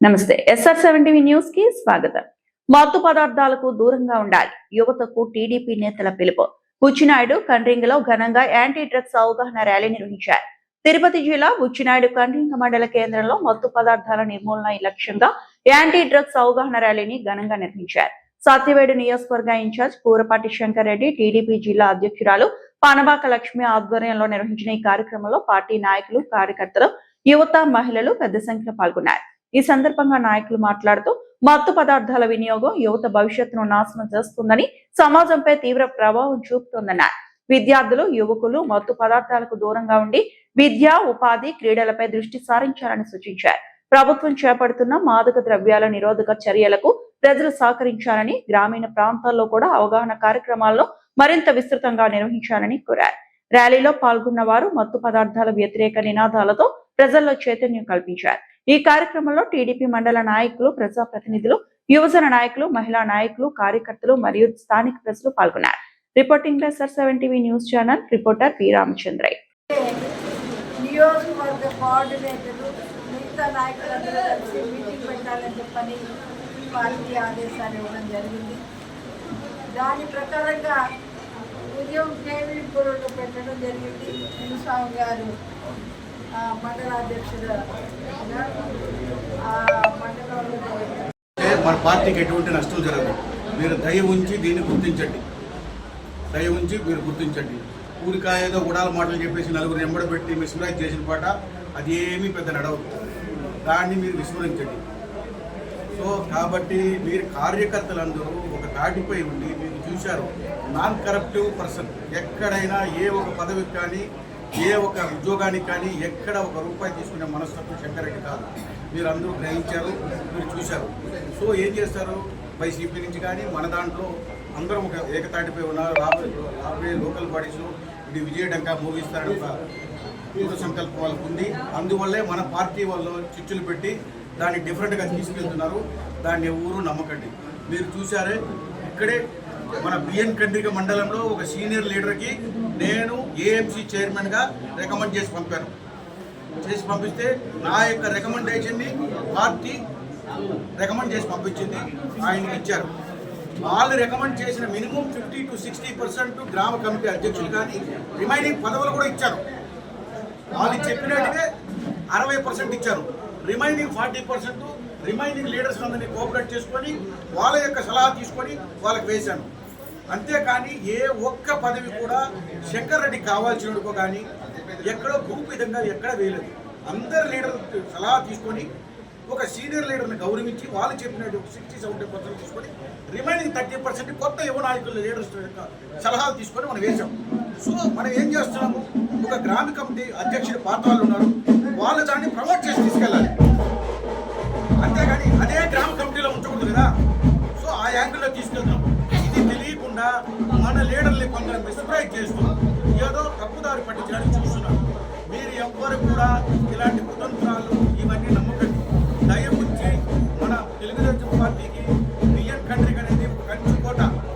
నమస్తే SR7 news కి స్వాగతం. మత్తు పదార్థాలకు దూరంగా ఉండాలి, యువతకు టీడీపీ నేతల పిలుపు. బుచ్చినాయుడు కండ్రింగలో ఘనంగా యాంటీ డ్రగ్స్ అవగాహన ర్యాలీ నిర్వహించారు. తిరుపతి జిల్లా బుచ్చినాయుడు కండ్రింగ మండల కేంద్రంలో మత్తు పదార్థాల నిర్మూలన లక్ష్యంగా యాంటీ డ్రగ్స్ అవగాహన ర్యాలీని ఘనంగా నిర్వహించారు. సత్యవేడు నియోజకవర్గ ఇన్ఛార్జ్ పూరపాటి శంకర్ రెడ్డి, టీడీపీ జిల్లా అధ్యక్షురాలు పానబాక లక్ష్మి ఆధ్వర్యంలో నిర్వహించిన ఈ కార్యక్రమంలో పార్టీ నాయకులు, కార్యకర్తలు, యువత, మహిళలు పెద్ద సంఖ్యలో పాల్గొన్నారు. ఈ సందర్భంగా నాయకులు మాట్లాడుతూ మత్తు పదార్థాల వినియోగం యువత భవిష్యత్తును నాశనం చేస్తుందని, సమాజంపై తీవ్ర ప్రభావం చూపుతోందన్నారు. విద్యార్థులు, యువకులు మత్తు పదార్థాలకు దూరంగా ఉండి విద్య, ఉపాధి, క్రీడలపై దృష్టి సారించాలని సూచించారు. ప్రభుత్వం చేపడుతున్న మాదక ద్రవ్యాల నిరోధక చర్యలకు ప్రజలు సహకరించాలని, గ్రామీణ ప్రాంతాల్లో కూడా అవగాహన కార్యక్రమాలను మరింత విస్తృతంగా నిర్వహించాలని కోరారు. ర్యాలీలో పాల్గొన్న వారు మత్తు పదార్థాల వ్యతిరేక నినాదాలతో ప్రజల్లో చైతన్యం కల్పించారు. ఈ కార్యక్రమంలో టీడీపీ మండల నాయకులు, ప్రజాప్రతినిధులు, యువజన నాయకులు, మహిళా నాయకులు, కార్యకర్తలు మరియు స్థానిక ప్రజలు పాల్గొన్నారు. Reporting SR7 news channel reporter P Ramachandraiah. నియోజకవర్గ కోఆర్డినేటర్లు మిగతా నాయకులందరూ కలిసి మీటింగ్ పెట్టాలని చెప్పని పార్టీ ఆదేశాలు ఇవ్వడం జరిగింది. దాని ప్రకారంగా ఉదయం కేవీపురంలో పెట్టడం జరిగింది. మునుస్వామి గారు మండలాధ్యక్షుడు మండలంలో మన పార్టీకి ఎటువంటి నష్టం జరగదు. మీరు దయ ఉంచి దీన్ని గుర్తించండి, దయ ఉంచి మీరు గుర్తించండి. ఊరికా ఏదో గుడాల మాటలు చెప్పేసి నలుగురు ఎంబడబెట్టి మిస్ప్రైజ్ చేసిన పాట అది ఏమీ పెద్ద నడవదు. దాన్ని మీరు విస్మరించండి. సో కాబట్టి మీరు కార్యకర్తలందరూ ఒక తాటిపై ఉండి మీరు చూశారు, నాన్ కరప్టివ్ పర్సన్ ఎక్కడైనా ఏ ఒక పదవికి కానీ ఏ ఒక ఉద్యోగానికి కానీ ఎక్కడ ఒక రూపాయి తీసుకునే మనస్తత్వం శంకరెడ్డి కాదు. మీరు అందరూ గ్రహించారు, మీరు చూశారు. సో ఏం చేస్తారు, వైసీపీ నుంచి కానీ మన దాంట్లో అందరం ఒక ఏకతాటిపై ఉన్నారు. రాబోయే లోకల్ బాడీస్లో ఇది విజయడంగా మోగిస్తారని ఒక దృఢ సంకల్పం వాళ్ళకు ఉంది. అందువల్లే మన పార్టీ వాళ్ళు చిచ్చులు పెట్టి దాన్ని డిఫరెంట్గా తీసుకెళ్తున్నారు. దాన్ని ఎవరూ నమ్మకండి. మీరు చూసారే, ఇక్కడే మన బిఎన్ కండ్రిగ మండలంలో ఒక సీనియర్ లీడర్కి నేను ఏఎంసీ చైర్మన్గా రికమెండ్ చేసి పంపిస్తే నా యొక్క రికమెండేషన్ని పార్టీ రికమెండ్ చేసి పంపించింది, ఆయనకి ఇచ్చారు. వాళ్ళు రికమెండ్ చేసిన మినిమం 50 to 60% గ్రామ కమిటీ అధ్యక్షులు కానీ రిమైనింగ్ పదవులు కూడా ఇచ్చారు. వాళ్ళు చెప్పినట్టుగా 60% ఇచ్చారు. రిమైనింగ్ 40% రిమైనింగ్ లీడర్స్ అందరినీ కోఆపరేట్ చేసుకొని వాళ్ళ యొక్క సలహా తీసుకొని వాళ్ళకి వేశాను. అంతేకాని ఏ ఒక్క పదవి కూడా శంకర్ రెడ్డి కావాల్సినడుకో కానీ ఎక్కడో గ్రూప్ విధంగా ఎక్కడ వేయలేదు. అందరు లీడర్ సలహా తీసుకొని ఒక సీనియర్ లీడర్ని గౌరవించి వాళ్ళు చెప్పినట్టు 60-70% తీసుకొని రిమైనింగ్ 30% కొత్త యువ నాయకుల లీడర్స్ యొక్క సలహాలు తీసుకొని మనం వేసాం. సో మనం ఏం చేస్తున్నాము, ఒక గ్రామ కమిటీ అధ్యక్షుడు పాత వాళ్ళు ఉన్నారు, వాళ్ళు దాన్ని ప్రమోట్ చేసి తీసుకెళ్ళాలి. అంతేగాని అదే గ్రామ కమిటీలో ఉంచకూడదు కదా. సో ఆ యాంగిల్లో తీసుకెళ్తాం. ఇది తెలియకుండా మన లీడర్ని కొందరు మిస్ప్రైజ్ చేస్తూ